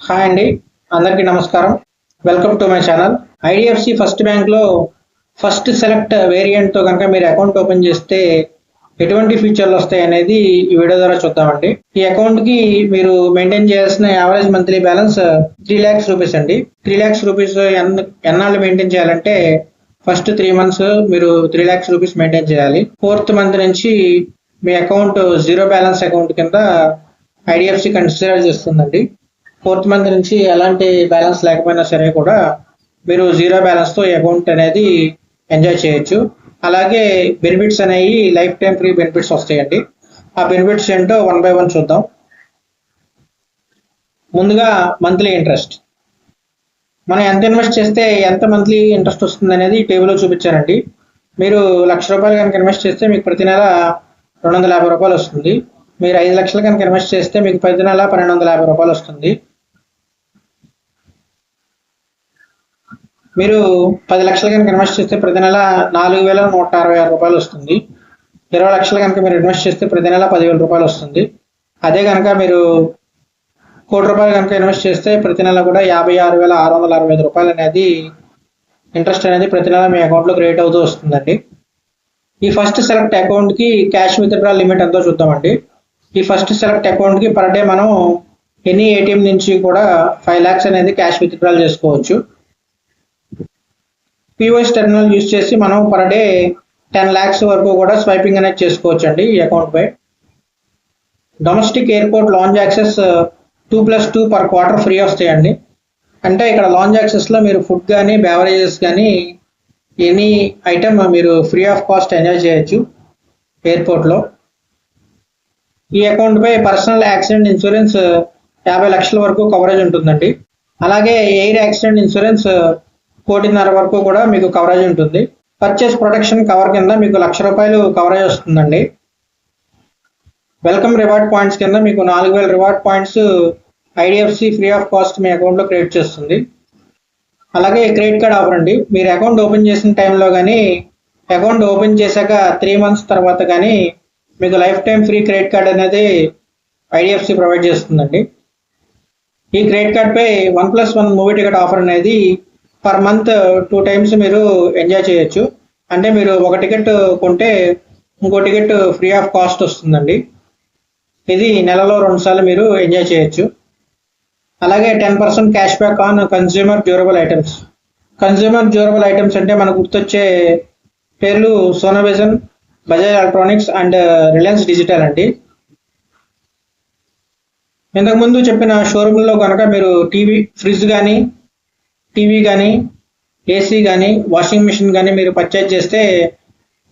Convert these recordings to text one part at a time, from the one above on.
Hi అండి, అందరికీ నమస్కారం. Welcome to my channel. IDFC first బ్యాంక్లో ఫస్ట్ సెలెక్ట్ వేరియంట్తో కనుక మీరు అకౌంట్ ఓపెన్ చేస్తే ఎటువంటి ఫీచర్లు వస్తాయి అనేది ఈ వీడియో ద్వారా చూద్దామండి. ఈ అకౌంట్కి మీరు మెయింటైన్ చేయాల్సిన average monthly balance 3 lakhs rupees అండి. 3 lakhs రూపీస్ ఎన్నాళ్ళు మెయింటైన్ చేయాలంటే ఫస్ట్ 3 months మీరు 3 lakhs రూపీస్ మెయింటైన్ చేయాలి. 4th month నుంచి మీ అకౌంట్ జీరో బ్యాలెన్స్ అకౌంట్ కింద ఐడిఎఫ్సి కన్సిడర్ చేస్తుందండి. 4th month నుంచి ఎలాంటి బ్యాలెన్స్ లేకపోయినా సరే కూడా మీరు జీరో బ్యాలెన్స్తో ఈ అకౌంట్ అనేది ఎంజాయ్ చేయొచ్చు. అలాగే బెనిఫిట్స్ అనేవి లైఫ్ టైం ఫ్రీ బెనిఫిట్స్ వస్తాయండి. ఆ బెనిఫిట్స్ ఏంటో 1 by 1 చూద్దాం. ముందుగా మంత్లీ ఇంట్రెస్ట్. మనం ఎంత ఇన్వెస్ట్ చేస్తే ఎంత మంత్లీ ఇంట్రెస్ట్ వస్తుంది అనేది టేబుల్లో చూపించానండి. మీరు ₹1,00,000 కనుక ఇన్వెస్ట్ చేస్తే మీకు ప్రతి నెల ₹250 వస్తుంది. మీరు 5 లక్షలు కనుక ఇన్వెస్ట్ చేస్తే మీకు ప్రతి నెల ₹1,250 వస్తుంది. మీరు 10 లక్షలు కనుక ఇన్వెస్ట్ చేస్తే ప్రతి నెల ₹4,166 వస్తుంది. 20 లక్షలు కనుక మీరు ఇన్వెస్ట్ చేస్తే ప్రతి నెల ₹10,000 వస్తుంది. అదే కనుక మీరు ₹1,00,00,000 కనుక ఇన్వెస్ట్ చేస్తే ప్రతి నెల కూడా ₹56,665 అనేది ఇంట్రెస్ట్ అనేది ప్రతి నెల మీ అకౌంట్లో క్రియేట్ అవుతూ వస్తుందండి. ఈ ఫస్ట్ సెలెక్ట్ అకౌంట్కి క్యాష్ విత్డ్రాల్ లిమిట్ ఎంతో చూద్దామండి. ఈ ఫస్ట్ సెలెక్ట్ అకౌంట్కి పర్ డే మనం ఎనీ ఏటీఎం నుంచి కూడా 5 lakhs అనేది క్యాష్ విత్డ్రాల్ చేసుకోవచ్చు. పిఓఎస్ టెర్మినల్ యూజ్ చేసి మనం పర్ డే 10 lakhs వరకు కూడా స్వైపింగ్ అనేది చేసుకోవచ్చు అండి ఈ అకౌంట్ పై. Domestic airport lounge access 2+2 per quarter free వస్తాయండి. అంటే ఇక్కడ లాంజ్ యాక్సెస్లో మీరు ఫుడ్ కానీ బెవరేజెస్ కానీ ఎనీ ఐటమ్ మీరు ఫ్రీ ఆఫ్ కాస్ట్ ఎంజాయ్ చేయొచ్చు ఎయిర్పోర్ట్లో. ఈ అకౌంట్ పై పర్సనల్ యాక్సిడెంట్ ఇన్సూరెన్స్ 50 లక్షల వరకు కవరేజ్ ఉంటుందండి. అలాగే ఎయిర్ యాక్సిడెంట్ ఇన్సూరెన్స్ 1,50,00,000 వరకు కూడా మీకు కవరేజ్ ఉంటుంది. పర్చేస్ ప్రొటెక్షన్ కవర్ కింద మీకు ₹1,00,000 కవరేజ్ వస్తుందండి. వెల్కమ్ రివార్డ్ పాయింట్స్ కింద మీకు 4,000 reward points IDFC free of cost మీ అకౌంట్లో క్రియేట్ చేస్తుంది. అలాగే క్రెడిట్ కార్డ్ ఆఫర్ అండి. మీరు అకౌంట్ ఓపెన్ చేసిన టైంలో కానీ అకౌంట్ ఓపెన్ చేశాక 3 months తర్వాత కానీ మీకు life time free credit card అనేది ఐడిఎఫ్సి ప్రొవైడ్ చేస్తుందండి. ఈ క్రెడిట్ కార్డ్పై 1+1 మూవీ టికెట్ ఆఫర్ అనేది పర్ మంత్ 2 times మీరు ఎంజాయ్ చేయొచ్చు. అంటే మీరు ఒక టికెట్ కొంటే ఇంకో టికెట్ ఫ్రీ ఆఫ్ కాస్ట్ వస్తుందండి. ఇది నెలలో 2 సార్లు మీరు ఎంజాయ్ చేయొచ్చు. అలాగే 10% cash back on consumer durable items. Consumer durable items అంటే మనకు గుర్తొచ్చే పేర్లు Sonovision, Bajaj electronics and Reliance digital అండి. ఇంతకుముందు చెప్పిన షోరూమ్లో కనుక మీరు ఫ్రిడ్జ్ కానీ, టీవీ కానీ, ఏసీ కానీ, వాషింగ్ మిషన్ కానీ మీరు పర్చేజ్ చేస్తే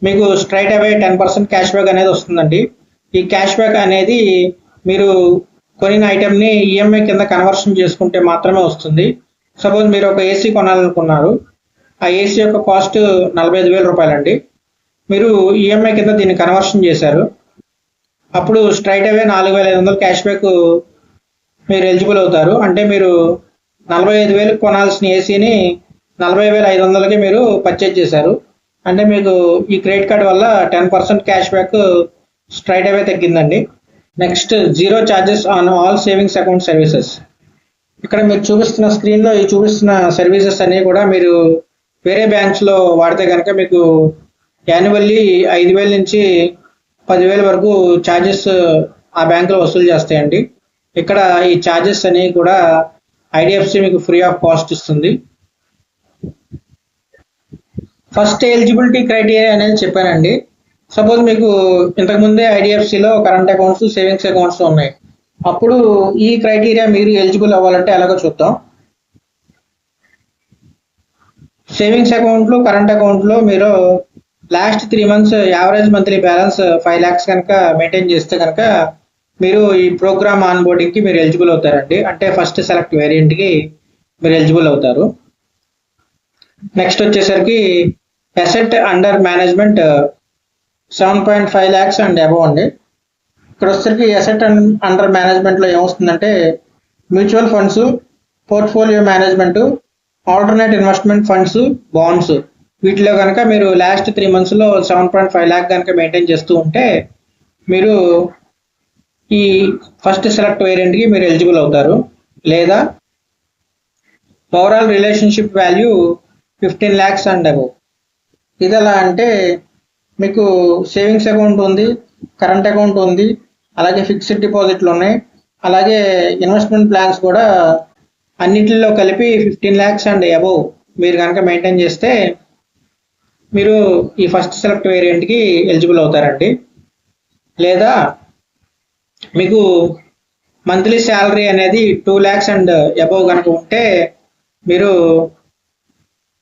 మీకు స్ట్రైట్ అవే 10% క్యాష్ బ్యాక్ అనేది వస్తుందండి. ఈ క్యాష్ బ్యాక్ అనేది మీరు కొనిన ఐటెంని ఈఎంఐ కింద కన్వర్షన్ చేసుకుంటే మాత్రమే వస్తుంది. సపోజ్ మీరు ఒక ఏసీ కొనాలనుకున్నారు, ఆ ఏసీ యొక్క కాస్ట్ ₹45,000 అండి. మీరు ఈఎంఐ కింద దీన్ని కన్వర్షన్ చేశారు. అప్పుడు స్ట్రైట్ అవే 4,500 క్యాష్ బ్యాక్ మీరు ఎలిజిబుల్ అవుతారు. అంటే మీరు 45,000 కొనాల్సిన ఏసీని 40,500కి మీరు పర్చేజ్ చేశారు. అంటే మీకు ఈ క్రెడిట్ కార్డ్ వల్ల 10% క్యాష్ బ్యాక్ స్ట్రైట్ అవే తగ్గిందండి. Next zero charges on all savings account services. ఇక్కడ మీరు చూపిస్తున్న స్క్రీన్లో ఈ చూపిస్తున్న సర్వీసెస్ అన్నీ కూడా మీరు వేరే బ్యాంక్స్లో వాడితే కనుక మీకు యాన్యువల్లీ 5,000 నుంచి 10,000 వరకు ఛార్జెస్ ఆ బ్యాంకులో వసూలు చేస్తాయండి. ఇక్కడ ఈ ఛార్జెస్ అనేవి కూడా ఐడిఎఫ్సి మీకు ఫ్రీ ఆఫ్ కాస్ట్ ఇస్తుంది. ఫస్ట్ ఎలిజిబిలిటీ క్రైటీరియా అనేది చెప్పానండి. సపోజ్ మీకు ఇంతకుముందే ఐడిఎఫ్సిలో కరెంట్ అకౌంట్స్, సేవింగ్స్ అకౌంట్స్ ఉన్నాయి. అప్పుడు ఈ క్రైటీరియా మీరు ఎలిజిబుల్ అవ్వాలంటే ఎలాగో చూద్దాం. సేవింగ్స్ అకౌంట్లో, కరెంట్ అకౌంట్లో మీరు last 3 months average monthly balance 5 lakhs కనుక మెయింటైన్ చేస్తే కనుక మీరు ఈ ప్రోగ్రామ్ ఆన్బోర్డింగ్కి మీరు ఎలిజిబుల్ అవుతారండి. అంటే ఫస్ట్ సెలెక్ట్ వేరియంట్కి మీరు ఎలిజిబుల్ అవుతారు. నెక్స్ట్ వచ్చేసరికి asset under management 7.5 lakhs and above అండి. ఇక్కడ వచ్చేసరికి అసెట్ అండర్ మేనేజ్మెంట్లో ఏమొస్తుందంటే mutual funds, portfolio management, alternate investment funds, bonds, వీటిలో కనుక మీరు లాస్ట్ 3 monthsలో 7.5 lakh కనుక మెయింటైన్ చేస్తూ ఉంటే మీరు ఈ ఫస్ట్ సెలెక్ట్ వేరియంట్కి మీరు ఎలిజిబుల్ అవుతారు. లేదా overall relationship value 15 lakhs and above. ఇది ఎలా అంటే మీకు సేవింగ్స్ అకౌంట్ ఉంది, కరెంట్ అకౌంట్ ఉంది, అలాగే ఫిక్స్డ్ డిపాజిట్లు ఉన్నాయి, అలాగే ఇన్వెస్ట్మెంట్ ప్లాన్స్ కూడా అన్నిటిలో కలిపి 15 lakhs అండ్ అబౌవ్ మీరు కనుక మెయింటైన్ చేస్తే మీరు ఈ ఫస్ట్ సెలెక్ట్ వేరియంట్కి ఎలిజిబుల్ అవుతారండి. లేదా మీకు మంత్లీ శాలరీ అనేది 2 lakhs అండ్ అబౌవ్ కనుక ఉంటే మీరు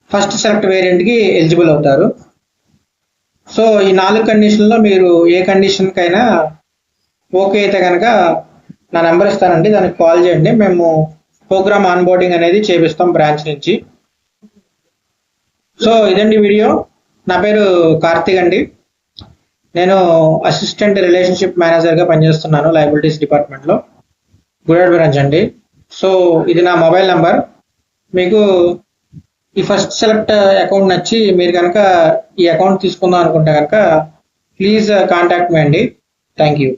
ఫస్ట్ సెలెక్ట్ వేరియంట్కి ఎలిజిబుల్ అవుతారు. సో ఈ 4 కండిషన్లో మీరు ఏ కండిషన్కైనా ఓకే అయితే కనుక నా నెంబర్ ఇస్తానండి, దానికి కాల్ చేయండి. మేము ప్రోగ్రామ్ ఆన్బోర్డింగ్ అనేది చేపిస్తాం బ్రాంచ్ నుంచి. సో ఇదండి వీడియో. నా పేరు కార్తిక్ అండి. నేను అసిస్టెంట్ రిలేషన్షిప్ మేనేజర్గా పనిచేస్తున్నాను లయబిలిటీస్ డిపార్ట్మెంట్లో, గూడెం బ్రాంచ్ అండి. సో ఇది నా మొబైల్ నెంబర్. మీకు ఈ ఫస్ట్ సెలెక్ట్ అకౌంట్ నచ్చి మీరు కనుక ఈ అకౌంట్ తీసుకుందాం అనుకుంటే కనుక ప్లీజ్ కాంటాక్ట్ మీ అండి. Thank you.